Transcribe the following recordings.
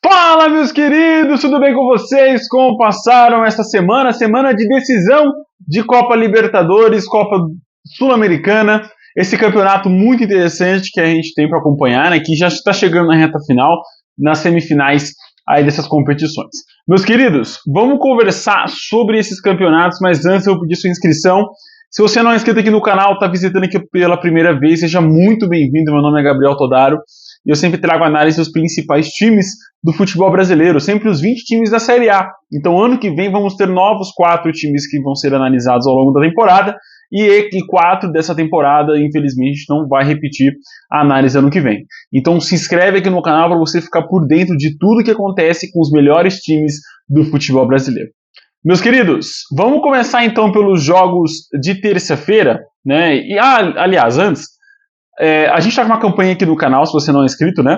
Fala, meus queridos, tudo bem com vocês? Como passaram essa semana? Semana de decisão de Copa Libertadores, Copa Sul-Americana, esse campeonato muito interessante que a gente tem para acompanhar, né, que já está chegando na reta final, nas semifinais aí dessas competições. Meus queridos, vamos conversar sobre esses campeonatos, mas antes eu vou pedir sua inscrição. Se você não é inscrito aqui no canal, está visitando aqui pela primeira vez, seja muito bem-vindo. Meu nome é Gabriel Todaro e eu sempre trago análise dos principais times do futebol brasileiro, sempre os 20 times da Série A. Então, ano que vem, vamos ter novos 4 times que vão ser analisados ao longo da temporada e 4 dessa temporada, infelizmente, não vai repetir a análise ano que vem. Então, se inscreve aqui no canal para você ficar por dentro de tudo que acontece com os melhores times do futebol brasileiro. Meus queridos, vamos começar então pelos jogos de terça-feira, né? E, aliás, antes, a gente está com uma campanha aqui no canal, se você não é inscrito, né?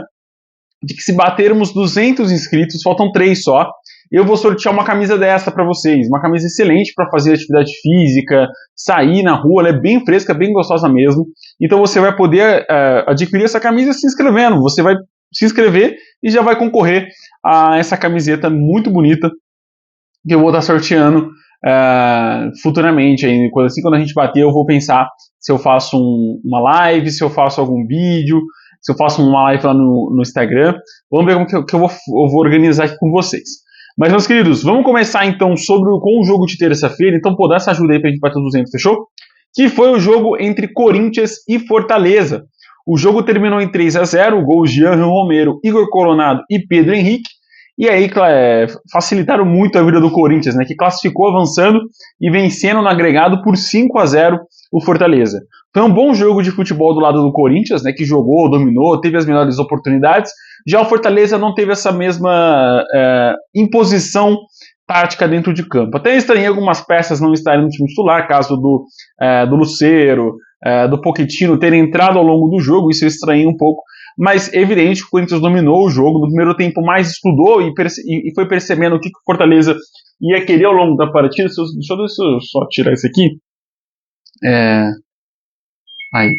De que se batermos 200 inscritos, faltam 3 só, eu vou sortear uma camisa dessa para vocês, uma camisa excelente para fazer atividade física, sair na rua, ela é bem fresca, bem gostosa mesmo, então você vai poder adquirir essa camisa se inscrevendo, você vai se inscrever e já vai concorrer a essa camiseta muito bonita, que eu vou estar sorteando futuramente, aí, quando a gente bater eu vou pensar se eu faço uma live, se eu faço algum vídeo, se eu faço uma live lá no Instagram. Vamos ver como que eu vou organizar aqui com vocês. Mas, meus queridos, vamos começar então com o jogo de terça-feira. Então, dá essa ajuda aí pra gente bater 200, fechou? Que foi o jogo entre Corinthians e Fortaleza. O jogo terminou em 3-0, gols de Jean Romero, Igor Coronado e Pedro Henrique. E aí, facilitaram muito a vida do Corinthians, né, que classificou avançando e vencendo no agregado por 5-0 o Fortaleza. Foi um bom jogo de futebol do lado do Corinthians, né, que jogou, dominou, teve as melhores oportunidades. Já o Fortaleza não teve essa mesma imposição tática dentro de campo. Até estranhei algumas peças não estarem no time titular, caso do Lucero, do Pochettino terem entrado ao longo do jogo, isso eu estranhei um pouco. Mas é evidente que o Corinthians dominou o jogo, no primeiro tempo mais estudou e foi percebendo o que o Fortaleza ia querer ao longo da partida. Deixa eu só tirar isso aqui.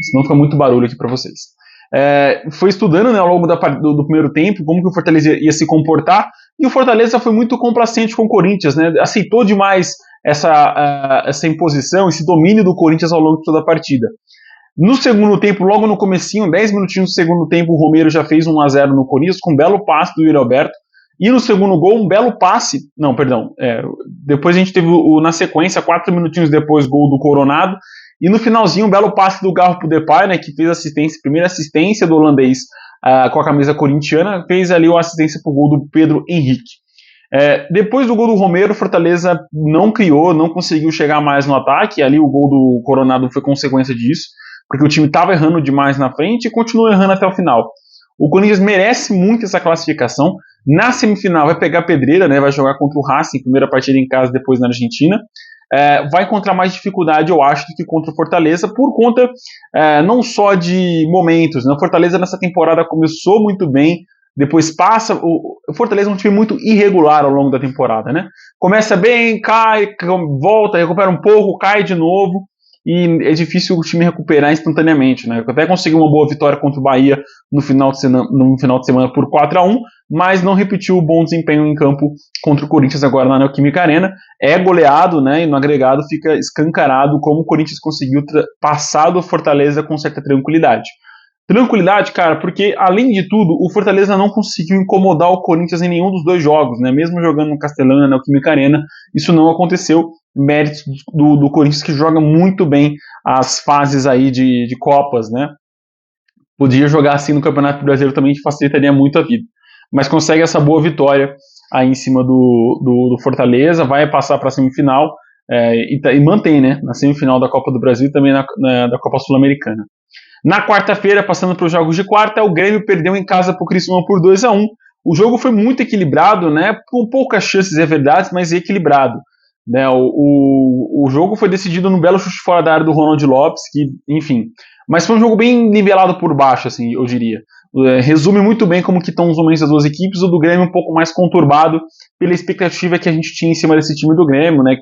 Senão fica muito barulho aqui para vocês. Foi estudando, né, ao longo do primeiro tempo como que o Fortaleza ia se comportar, e o Fortaleza foi muito complacente com o Corinthians, né, aceitou demais essa imposição, esse domínio do Corinthians ao longo de toda a partida. No segundo tempo, logo no comecinho, 10 minutinhos do segundo tempo, o Romero já fez 1-0 no Corinthians, com um belo passe do Yuri Alberto. E no segundo gol, um belo passe... Não, perdão. Depois a gente teve, na sequência, 4 minutinhos depois, gol do Coronado. E no finalzinho, um belo passe do Garro pro Depay, né, que fez primeira assistência do holandês com a camisa corintiana, fez ali a assistência pro gol do Pedro Henrique. Depois do gol do Romero, o Fortaleza não criou, não conseguiu chegar mais no ataque. Ali o gol do Coronado foi consequência disso, porque o time estava errando demais na frente e continua errando até o final. O Corinthians merece muito essa classificação. Na semifinal vai pegar pedreira, né, vai jogar contra o Racing, primeira partida em casa, depois na Argentina. Vai encontrar mais dificuldade, eu acho, do que contra o Fortaleza, por conta não só de momentos, né? O Fortaleza nessa temporada começou muito bem, depois passa... O Fortaleza é um time muito irregular ao longo da temporada, né? Começa bem, cai, volta, recupera um pouco, cai de novo, e é difícil o time recuperar instantaneamente, né? Até conseguiu uma boa vitória contra o Bahia no final de semana por 4-1, mas não repetiu o bom desempenho em campo contra o Corinthians agora na Neoquímica Arena. É goleado, né? E no agregado fica escancarado como o Corinthians conseguiu passar do Fortaleza com certa tranquilidade. Tranquilidade, cara, porque além de tudo, o Fortaleza não conseguiu incomodar o Corinthians em nenhum dos dois jogos, né? Mesmo jogando no Castelão e na Neoquímica Arena, isso não aconteceu. Méritos do Corinthians, que joga muito bem as fases aí de Copas, né? Podia jogar assim no Campeonato Brasileiro também, que facilitaria muito a vida. Mas consegue essa boa vitória aí em cima do Fortaleza, vai passar para a semifinal e mantém, né? Na semifinal da Copa do Brasil e também da Copa Sul-Americana. Na quarta-feira, passando para os jogos de quarta, o Grêmio perdeu em casa para o Criciúma por 2-1. O jogo foi muito equilibrado, né? Com poucas chances, é verdade, mas equilibrado. Né, o jogo foi decidido no belo chute fora da área do Ronald Lopes, que, enfim, mas foi um jogo bem nivelado por baixo, assim, eu diria. Resume muito bem como que estão os momentos das duas equipes. O do Grêmio um pouco mais conturbado pela expectativa que a gente tinha em cima desse time do Grêmio, né,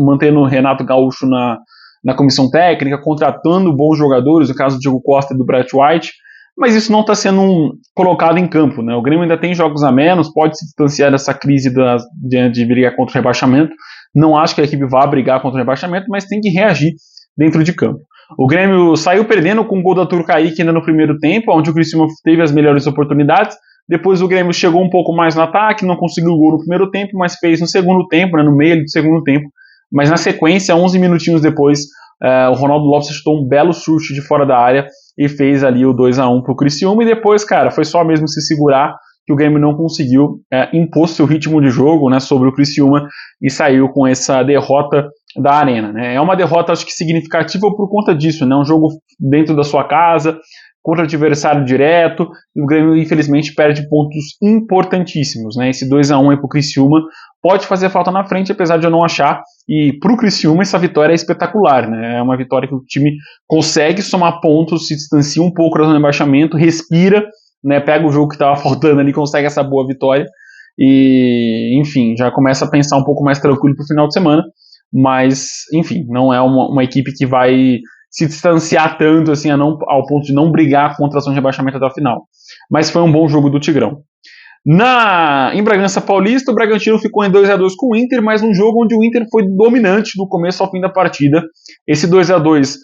mantendo o Renato Gaúcho na comissão técnica, contratando bons jogadores, no caso do Diego Costa e do Brett White, mas isso não está sendo colocado em campo, né? O Grêmio ainda tem jogos a menos, pode se distanciar dessa crise de brigar contra o rebaixamento. Não acho que a equipe vá brigar contra o rebaixamento, mas tem que reagir dentro de campo. O Grêmio saiu perdendo com o gol da Turcaíque ainda no primeiro tempo, onde o Criciúma teve as melhores oportunidades. Depois o Grêmio chegou um pouco mais no ataque, não conseguiu o gol no primeiro tempo, mas fez no segundo tempo, né, no meio do segundo tempo. Mas na sequência, 11 minutinhos depois, o Ronaldo Lopes chutou um belo chute de fora da área e fez ali o 2-1 pro Criciúma. E depois, cara, foi só mesmo se segurar que o Grêmio não conseguiu impor seu ritmo de jogo, né, sobre o Criciúma e saiu com essa derrota da Arena, né? É uma derrota, acho que significativa por conta disso, né? Um jogo dentro da sua casa, contra adversário direto, e o Grêmio infelizmente perde pontos importantíssimos, né? Esse 2-1 aí pro Criciúma pode fazer falta na frente, apesar de eu não achar, e pro Criciúma essa vitória é espetacular, né? É uma vitória que o time consegue somar pontos, se distancia um pouco da zona de rebaixamento, respira, né? Pega o jogo que estava faltando ali, consegue essa boa vitória, e enfim, já começa a pensar um pouco mais tranquilo pro final de semana, mas enfim, não é uma equipe que vai se distanciar tanto assim ao ponto de não brigar contra a zona de rebaixamento até o final. Mas foi um bom jogo do Tigrão. Em Bragança Paulista, o Bragantino ficou em 2-2 com o Inter, mas num jogo onde o Inter foi dominante do começo ao fim da partida. Esse 2-2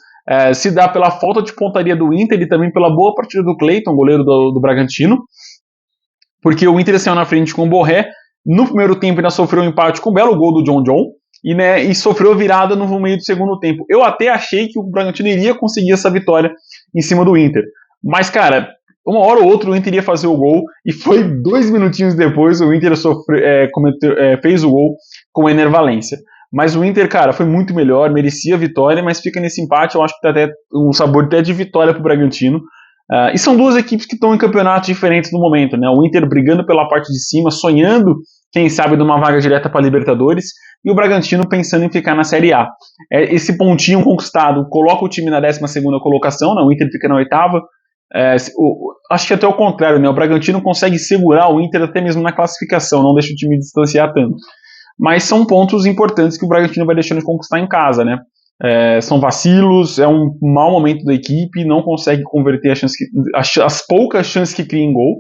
se dá pela falta de pontaria do Inter e também pela boa partida do Cleiton, goleiro do Bragantino, porque o Inter saiu na frente com o Borré. No primeiro tempo ainda sofreu um empate com um belo gol do John John, e sofreu virada no meio do segundo tempo. Eu até achei que o Bragantino iria conseguir essa vitória em cima do Inter. Mas, cara, uma hora ou outra o Inter ia fazer o gol, e foi 2 minutinhos depois o Inter fez o gol com o Ener Valencia. Mas o Inter, cara, foi muito melhor, merecia a vitória, mas fica nesse empate, eu acho que tá até um sabor até de vitória pro Bragantino. E são duas equipes que estão em campeonatos diferentes no momento, né? O Inter brigando pela parte de cima, sonhando, quem sabe, numa vaga direta para Libertadores, e o Bragantino pensando em ficar na Série A. Esse pontinho conquistado coloca o time na 12ª colocação, né? O Inter fica na 8ª. Acho que até o contrário, né? O Bragantino consegue segurar o Inter até mesmo na classificação, não deixa o time distanciar tanto. Mas são pontos importantes que o Bragantino vai deixando de conquistar em casa, né? São vacilos, é um mau momento da equipe, não consegue converter as poucas chances que cria em gol.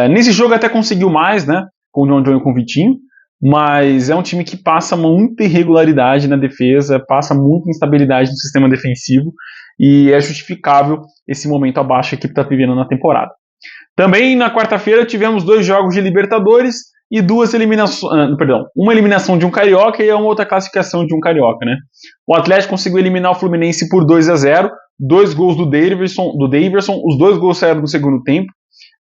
Nesse jogo até conseguiu mais, né? Com o John John e com o Vitinho, mas é um time que passa muita irregularidade na defesa, passa muita instabilidade no sistema defensivo, e é justificável esse momento abaixo que a equipe está vivendo na temporada. Também na quarta-feira tivemos 2 jogos de Libertadores e uma eliminação de um carioca e uma outra classificação de um carioca, né? O Atlético conseguiu eliminar o Fluminense por 2-0, 2 gols do Daverson, os 2 gols saíram no segundo tempo,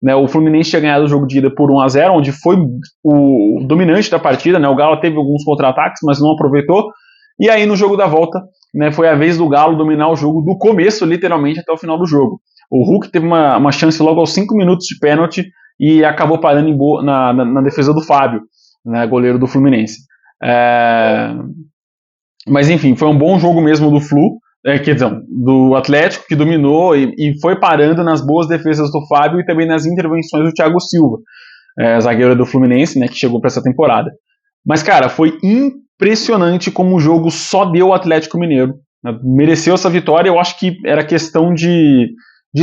né? O Fluminense tinha ganhado o jogo de ida por 1-0, onde foi o dominante da partida, né? O Galo teve alguns contra-ataques, mas não aproveitou, e aí no jogo da volta, né, foi a vez do Galo dominar o jogo do começo, literalmente, até o final do jogo. O Hulk teve uma chance logo aos 5 minutos de pênalti e acabou parando na defesa do Fábio, né, goleiro do Fluminense. Mas enfim, foi um bom jogo mesmo do Atlético, que dominou e foi parando nas boas defesas do Fábio e também nas intervenções do Thiago Silva, zagueiro do Fluminense, né, que chegou para essa temporada. Mas, cara, foi impressionante como o jogo só deu o Atlético Mineiro, né? Mereceu essa vitória. Eu acho que era questão de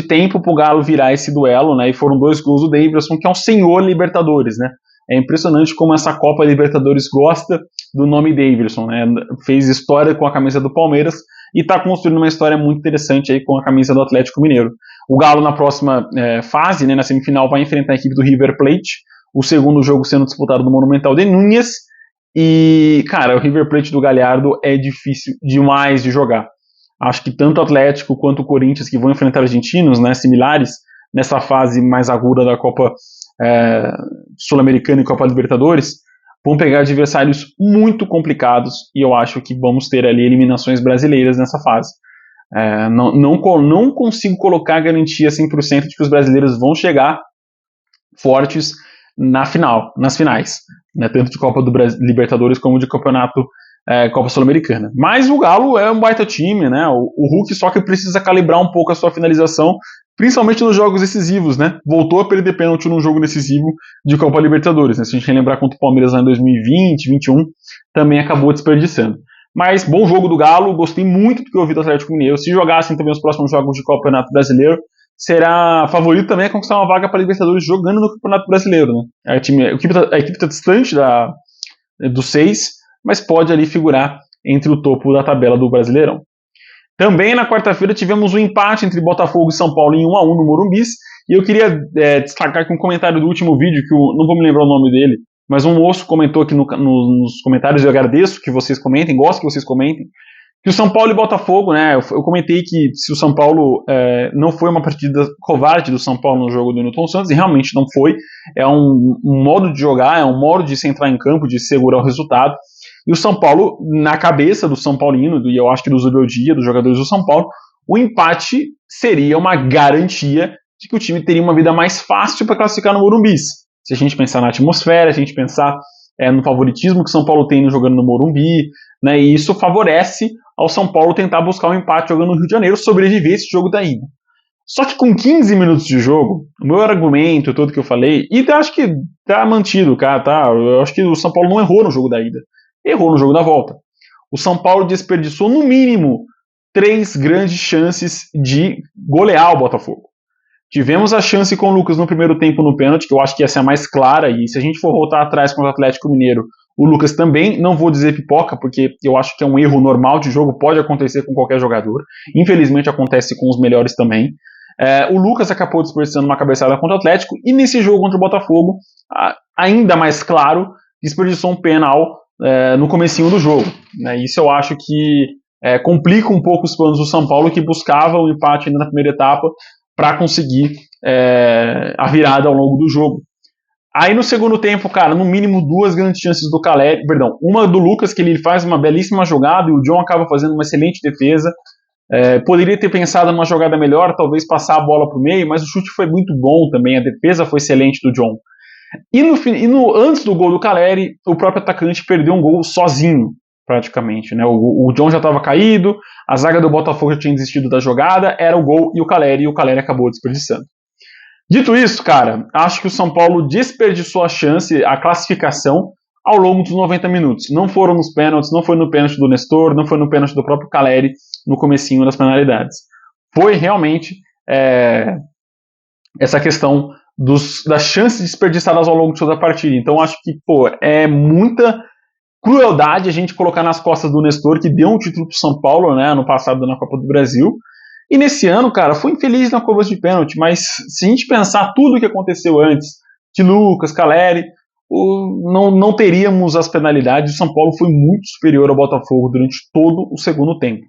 tempo pro Galo virar esse duelo, né? E foram 2 gols do Davidson, que é um senhor Libertadores, né? É impressionante como essa Copa Libertadores gosta do nome Davidson, né? Fez história com a camisa do Palmeiras e está construindo uma história muito interessante aí com a camisa do Atlético Mineiro. O Galo na próxima fase, né, na semifinal, vai enfrentar a equipe do River Plate, o segundo jogo sendo disputado no Monumental de Núñez. E, cara, o River Plate do Galhardo é difícil demais de jogar. Acho que tanto o Atlético quanto o Corinthians, que vão enfrentar argentinos, né, similares, nessa fase mais aguda da Copa Sul-Americana e Copa Libertadores, vão pegar adversários muito complicados, e eu acho que vamos ter ali eliminações brasileiras nessa fase. Não consigo colocar a garantia 100% de que os brasileiros vão chegar fortes nas finais, né, tanto de Copa do Libertadores como de Campeonato Copa Sul-Americana. Mas o Galo é um baita time, né? O Hulk só que precisa calibrar um pouco a sua finalização, principalmente nos jogos decisivos, né? Voltou a perder pênalti num jogo decisivo de Copa Libertadores, né? Se a gente lembrar contra o Palmeiras lá em 2020, 2021, também acabou desperdiçando. Mas bom jogo do Galo, gostei muito do que eu vi do Atlético Mineiro. Se jogassem também os próximos jogos de Campeonato Brasileiro, será favorito também a conquistar uma vaga para a Libertadores jogando no Campeonato Brasileiro, né? A equipe tá distante dos 6, mas pode ali figurar entre o topo da tabela do Brasileirão. Também na quarta-feira tivemos um empate entre Botafogo e São Paulo em 1-1 no Morumbis, e eu queria destacar aqui um comentário do último vídeo, que não vou me lembrar o nome dele, mas um moço comentou aqui nos comentários, eu agradeço que vocês comentem, gosto que vocês comentem, que o São Paulo e Botafogo, né, eu comentei que se o São Paulo não foi uma partida covarde do São Paulo no jogo do Newton Santos, e realmente não foi, é um modo de jogar, é um modo de se entrar em campo, de segurar o resultado, e o São Paulo, na cabeça do São Paulino, e eu acho que do Zubeldia, dos jogadores do São Paulo, o empate seria uma garantia de que o time teria uma vida mais fácil para classificar no Morumbis. Se a gente pensar na atmosfera, se a gente pensar no favoritismo que o São Paulo tem jogando no Morumbi, né, e isso favorece ao São Paulo tentar buscar um empate jogando no Rio de Janeiro, sobreviver esse jogo da ida. Só que com 15 minutos de jogo, o meu argumento todo que eu falei, e acho que tá mantido, cara, tá? Eu acho que o São Paulo não errou no jogo da ida, errou no jogo da volta. O São Paulo desperdiçou no mínimo 3 grandes chances de golear o Botafogo. Tivemos a chance com o Lucas no primeiro tempo no pênalti, que eu acho que essa é a mais clara, e se a gente for voltar atrás contra o Atlético Mineiro, o Lucas também, não vou dizer pipoca, porque eu acho que é um erro normal de jogo, pode acontecer com qualquer jogador, infelizmente acontece com os melhores também. O Lucas acabou desperdiçando uma cabeçada contra o Atlético, e nesse jogo contra o Botafogo, ainda mais claro, desperdiçou um penal no comecinho do jogo. Né? Isso eu acho que complica um pouco os planos do São Paulo, que buscava o empate ainda na primeira etapa, para conseguir a virada ao longo do jogo. Aí no segundo tempo, cara, no mínimo 2 grandes chances do Caleri, perdão, uma do Lucas, que ele faz uma belíssima jogada e o John acaba fazendo uma excelente defesa. Poderia ter pensado numa jogada melhor, talvez passar a bola para o meio, mas o chute foi muito bom também, a defesa foi excelente do John. E antes do gol do Caleri, o próprio atacante perdeu um gol sozinho, praticamente. Né? O John já estava caído, a zaga do Botafogo já tinha desistido da jogada, era o gol e o Caleri acabou desperdiçando. Dito isso, cara, acho que o São Paulo desperdiçou a chance, a classificação, ao longo dos 90 minutos. Não foram nos pênaltis, não foi no pênalti do Nestor, não foi no pênalti do próprio Caleri, no comecinho das penalidades. Foi realmente essa questão das chances desperdiçadas ao longo de toda a partida. Então acho que é muita crueldade a gente colocar nas costas do Nestor, que deu um título pro São Paulo, né, ano passado na Copa do Brasil, e nesse ano, cara, foi infeliz na cobrança de pênalti, mas se a gente pensar tudo o que aconteceu antes, de Lucas, Caleri, não teríamos as penalidades. O São Paulo foi muito superior ao Botafogo durante todo o segundo tempo,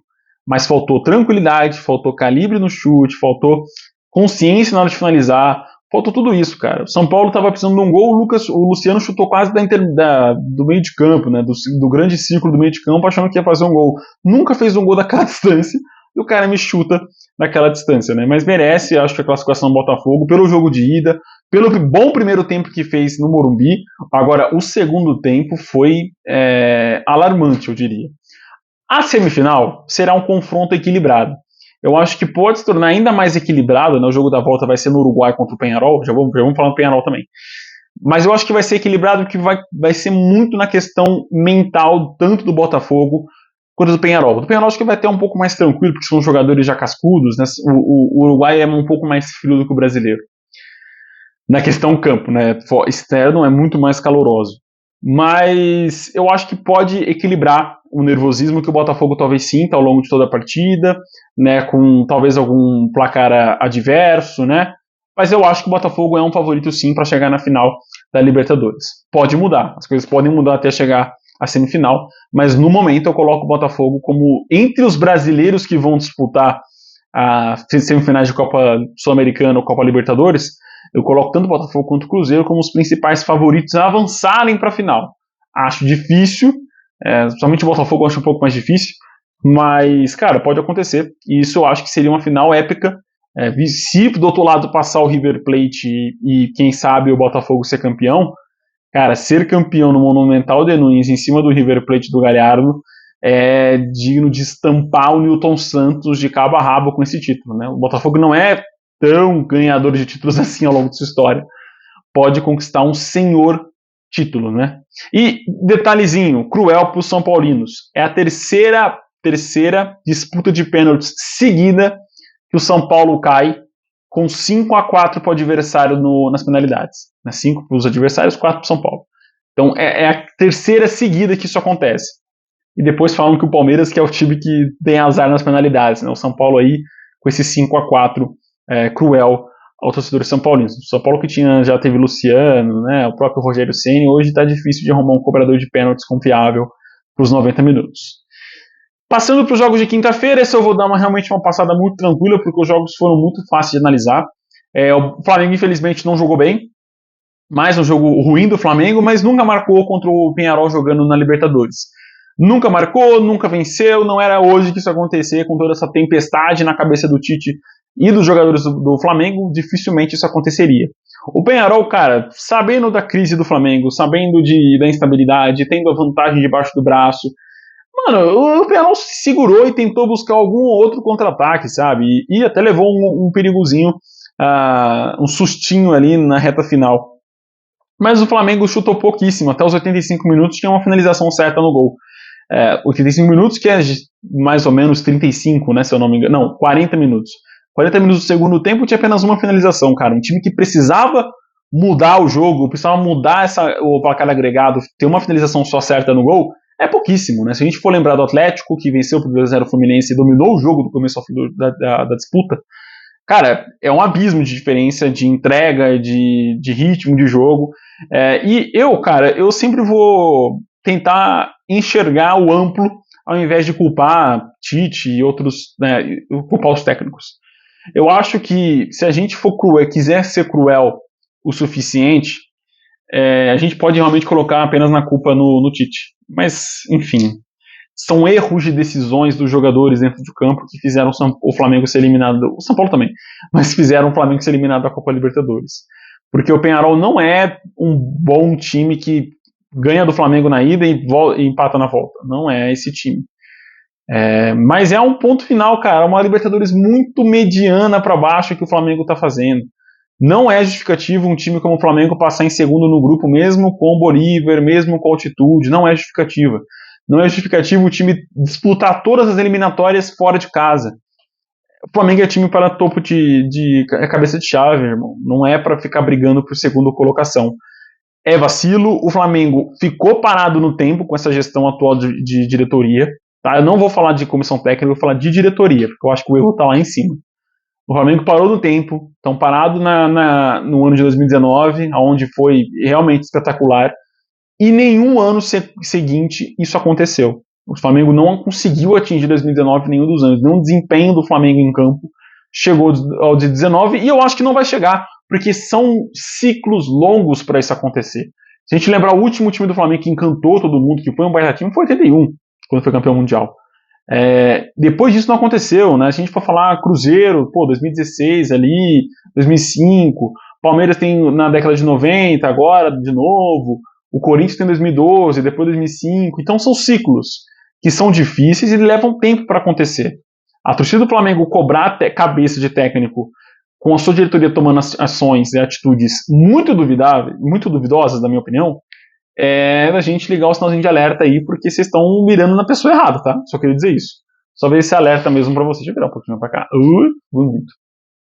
mas faltou tranquilidade, faltou calibre no chute, faltou consciência na hora de finalizar, faltou tudo isso, cara. O São Paulo estava precisando de um gol, o Luciano chutou quase do meio de campo, né, do grande círculo do meio de campo, achando que ia fazer um gol. Nunca fez um gol daquela distância, e o cara me chuta naquela distância, né? Mas merece, acho que a classificação do Botafogo, pelo jogo de ida, pelo bom primeiro tempo que fez no Morumbi. Agora, o segundo tempo foi alarmante, eu diria. A semifinal será um confronto equilibrado. Eu acho que pode se tornar ainda mais equilibrado, né? O jogo da volta vai ser no Uruguai contra o Peñarol, já vamos falar do Peñarol também. Mas eu acho que vai ser equilibrado, porque vai ser muito na questão mental, tanto do Botafogo quanto do Peñarol. Do Peñarol acho que vai ter um pouco mais tranquilo, porque são jogadores já cascudos, né? O Uruguai é um pouco mais frio do que o brasileiro. Na questão campo, né? Externo é muito mais caloroso. Mas eu acho que pode equilibrar o nervosismo que o Botafogo talvez sinta ao longo de toda a partida, né, com talvez algum placar adverso, né? Mas eu acho que o Botafogo é um favorito sim para chegar na final da Libertadores. Pode mudar, as coisas podem mudar até chegar à semifinal, mas no momento eu coloco o Botafogo como, entre os brasileiros que vão disputar as semifinais de Copa Sul-Americana ou Copa Libertadores, eu coloco tanto o Botafogo quanto o Cruzeiro como os principais favoritos a avançarem para a final. Acho difícil, somente o Botafogo eu acho um pouco mais difícil, mas, cara, pode acontecer, e isso eu acho que seria uma final épica. Se do outro lado passar o River Plate e quem sabe o Botafogo ser campeão, cara, ser campeão no Monumental de Nunes em cima do River Plate do Galhardo é digno de estampar o Newton Santos de cabo a rabo com esse título, né? O Botafogo não é tão ganhador de títulos assim ao longo de sua história, pode conquistar um senhor título, né? E detalhezinho, cruel para os São Paulinos, é a terceira disputa de pênaltis seguida que o São Paulo cai com 5-4 para o adversário nas penalidades. 5 para os adversários, 4 para o São Paulo. Então é a terceira seguida que isso acontece. E depois falam que o Palmeiras que é o time que tem azar nas penalidades, né? O São Paulo aí com esse 5-4 cruel ao torcedor São Paulino. O São Paulo que já teve Luciano, né? O próprio Rogério Ceni, hoje está difícil de arrumar um cobrador de pênaltis confiável para os 90 minutos. Passando para os jogos de quinta-feira, esse eu vou dar realmente uma passada muito tranquila, porque os jogos foram muito fáceis de analisar. O Flamengo, infelizmente, não jogou bem. Mais um jogo ruim do Flamengo, mas nunca marcou contra o Peñarol jogando na Libertadores. Nunca marcou, nunca venceu, não era hoje que isso ia acontecer, com toda essa tempestade na cabeça do Tite e dos jogadores do Flamengo, dificilmente isso aconteceria. O Peñarol, cara, sabendo da crise do Flamengo, sabendo da instabilidade, tendo a vantagem debaixo do braço, mano, o Peñarol se segurou e tentou buscar algum outro contra-ataque, sabe? E até levou um perigozinho, um sustinho ali na reta final. Mas o Flamengo chutou pouquíssimo, até os 85 minutos tinha uma finalização certa no gol. 85 minutos, que é mais ou menos 35, né, se eu não me engano. Não, 40 minutos. 40 minutos do segundo tempo tinha apenas uma finalização, cara. Um time que precisava mudar o jogo, precisava mudar o placar agregado, ter uma finalização só certa no gol, é pouquíssimo, né? Se a gente for lembrar do Atlético, que venceu por 2-0 o Fluminense e dominou o jogo do começo ao fim da disputa, cara, é um abismo de diferença de entrega, de ritmo de jogo. E eu sempre vou tentar enxergar o amplo ao invés de culpar Tite e outros, né, culpar os técnicos. Eu acho que se a gente for quiser ser cruel o suficiente, a gente pode realmente colocar apenas na culpa no Tite. Mas, enfim, são erros de decisões dos jogadores dentro do campo que fizeram o Flamengo ser eliminado, o São Paulo também, mas fizeram o Flamengo ser eliminado da Copa Libertadores. Porque o Peñarol não é um bom time que ganha do Flamengo na ida e empata na volta. Não é esse time. Mas é um ponto final, cara. Uma Libertadores muito mediana para baixo que o Flamengo está fazendo. Não é justificativo um time como o Flamengo passar em segundo no grupo, mesmo com o Bolívar, mesmo com a altitude. Não é justificativa. Não é justificativo o time disputar todas as eliminatórias fora de casa. O Flamengo é time para topo de cabeça de chave, irmão. Não é para ficar brigando por segunda colocação. É vacilo. O Flamengo ficou parado no tempo com essa gestão atual de diretoria. Tá? Eu não vou falar de comissão técnica, eu vou falar de diretoria, porque eu acho que o erro está lá em cima. O Flamengo parou no tempo, estão parado no ano de 2019, onde foi realmente espetacular, e nenhum ano seguinte isso aconteceu. O Flamengo não conseguiu atingir 2019 nenhum dos anos. Nenhum desempenho do Flamengo em campo chegou ao de 19 e eu acho que não vai chegar, porque são ciclos longos para isso acontecer. Se a gente lembrar o último time do Flamengo que encantou todo mundo, que foi um baita time, foi 81, quando foi campeão mundial. Depois disso não aconteceu, né? Se a gente for falar Cruzeiro, 2016 ali, 2005, Palmeiras tem na década de 90 agora, de novo, o Corinthians tem 2012, depois 2005, então são ciclos que são difíceis e levam tempo para acontecer. A torcida do Flamengo cobrar cabeça de técnico com a sua diretoria tomando ações e atitudes muito duvidosas, na minha opinião, da gente ligar o sinalzinho de alerta aí, porque vocês estão mirando na pessoa errada, tá? Só queria dizer isso. Só ver esse alerta mesmo pra vocês. Deixa eu virar um pouquinho pra cá. Muito.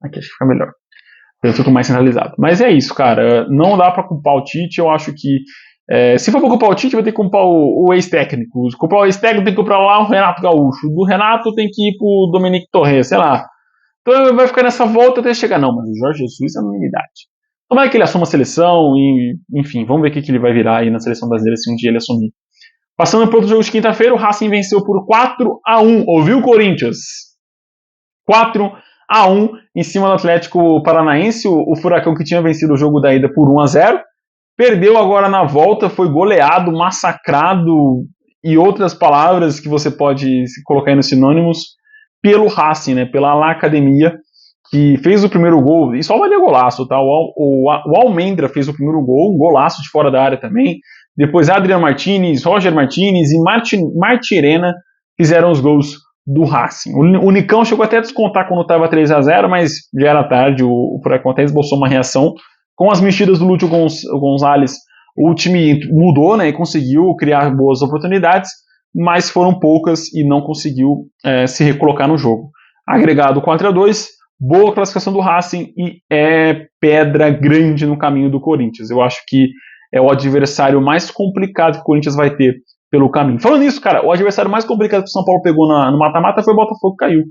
Aqui acho que fica melhor. Eu fico mais centralizado. Mas é isso, cara. Não dá pra culpar o Tite. Eu acho que se for pra culpar o Tite, vai ter que culpar o ex-técnico. Se culpar o ex-técnico, tem que culpar lá o Renato Gaúcho. Do Renato tem que ir pro Dominique Torres, sei lá. Então vai ficar nessa volta até chegar. Não, mas o Jorge Jesus é unanimidade. Tomara que ele assuma a seleção e, enfim, vamos ver o que ele vai virar aí na seleção brasileira se um dia ele assumir. Passando para outro jogo de quinta-feira, o Racing venceu por 4-1. Ouviu, Corinthians? 4-1 em cima do Atlético Paranaense. O Furacão que tinha vencido o jogo da ida por 1-0. Perdeu agora na volta, foi goleado, massacrado e outras palavras que você pode colocar aí nos sinônimos pelo Racing, né? Pela La Academia, que fez o primeiro gol, e só valia golaço, tá? O Almendra fez o primeiro gol, um golaço de fora da área também. Depois Adriano Martinez, Roger Martinez e Martirena fizeram os gols do Racing. O Nicão chegou até a descontar quando estava 3-0, mas já era tarde, o Furacão até esboçou uma reação. Com as mexidas do Lúcio Gonzalez, o time mudou, né, e conseguiu criar boas oportunidades, mas foram poucas e não conseguiu se recolocar no jogo. Agregado 4-2, boa classificação do Racing e é pedra grande no caminho do Corinthians. Eu acho que é o adversário mais complicado que o Corinthians vai ter pelo caminho. Falando nisso, cara, o adversário mais complicado que o São Paulo pegou no mata-mata foi o Botafogo, que caiu.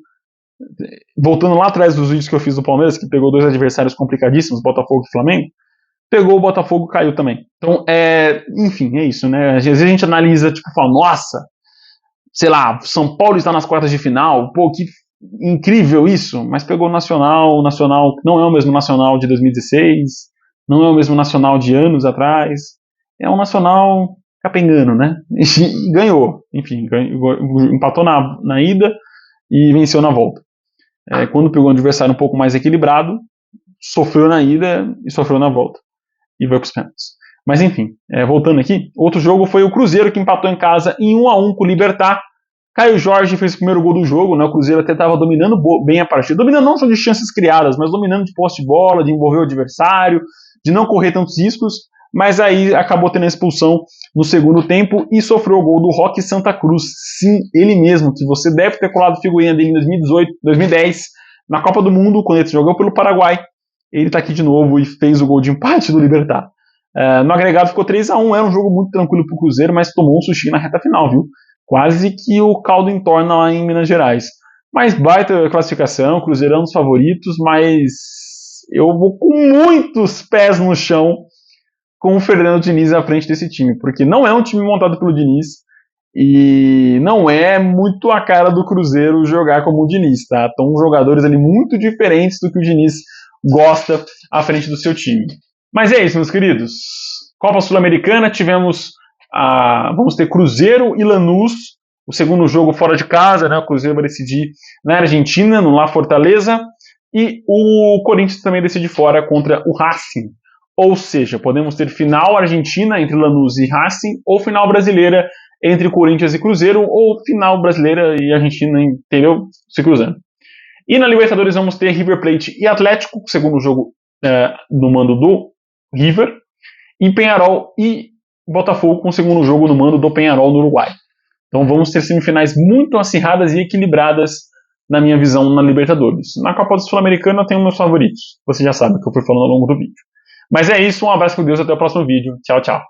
Voltando lá atrás dos vídeos que eu fiz do Palmeiras, que pegou dois adversários complicadíssimos, Botafogo e Flamengo, pegou o Botafogo e caiu também. Então, enfim, é isso, né? Às vezes a gente analisa, tipo, fala, nossa, sei lá, São Paulo está nas quartas de final, pô, que incrível isso, mas pegou o Nacional não é o mesmo Nacional de 2016, não é o mesmo Nacional de anos atrás, é um Nacional capengano, né? E ganhou, enfim, empatou na ida e venceu na volta. Quando pegou um adversário um pouco mais equilibrado, sofreu na ida e sofreu na volta. E vai para os pênaltis. Mas enfim, voltando aqui, outro jogo foi o Cruzeiro, que empatou em casa em 1-1 com o Libertad. Caio Jorge fez o primeiro gol do jogo, né? O Cruzeiro até estava dominando bem a partida. Dominando não só de chances criadas, mas dominando de posse de bola, de envolver o adversário, de não correr tantos riscos. Mas aí acabou tendo a expulsão no segundo tempo e sofreu o gol do Roque Santa Cruz. Sim, ele mesmo, que você deve ter colado figurinha dele em 2018, 2010, na Copa do Mundo, quando ele jogou pelo Paraguai. Ele está aqui de novo e fez o gol de empate do Libertad. No agregado ficou 3-1, era um jogo muito tranquilo para o Cruzeiro, mas tomou um sustinho na reta final, viu? Quase que o caldo entorna lá em Minas Gerais. Mas baita classificação, Cruzeiro é um dos favoritos, mas eu vou com muitos pés no chão com o Fernando Diniz à frente desse time, porque não é um time montado pelo Diniz e não é muito a cara do Cruzeiro jogar como o Diniz, tá? Estão jogadores ali muito diferentes do que o Diniz gosta à frente do seu time. Mas é isso, meus queridos. Copa Sul-Americana, vamos ter Cruzeiro e Lanús, o segundo jogo fora de casa, né? O Cruzeiro vai decidir na Argentina, no La Fortaleza, e o Corinthians também decide fora contra o Racing. Ou seja, podemos ter final argentina entre Lanús e Racing, ou final brasileira entre Corinthians e Cruzeiro, ou final brasileira e Argentina, entendeu? Se cruzando. E na Libertadores vamos ter River Plate e Atlético, segundo jogo no mando do River, e Peñarol e Botafogo com o segundo jogo no mando do Peñarol no Uruguai. Então vamos ter semifinais muito acirradas e equilibradas na minha visão na Libertadores. Na Copa do Sul-Americana eu tenho meus favoritos. Você já sabe que eu fui falando ao longo do vídeo. Mas é isso, um abraço com Deus, até o próximo vídeo. Tchau, tchau.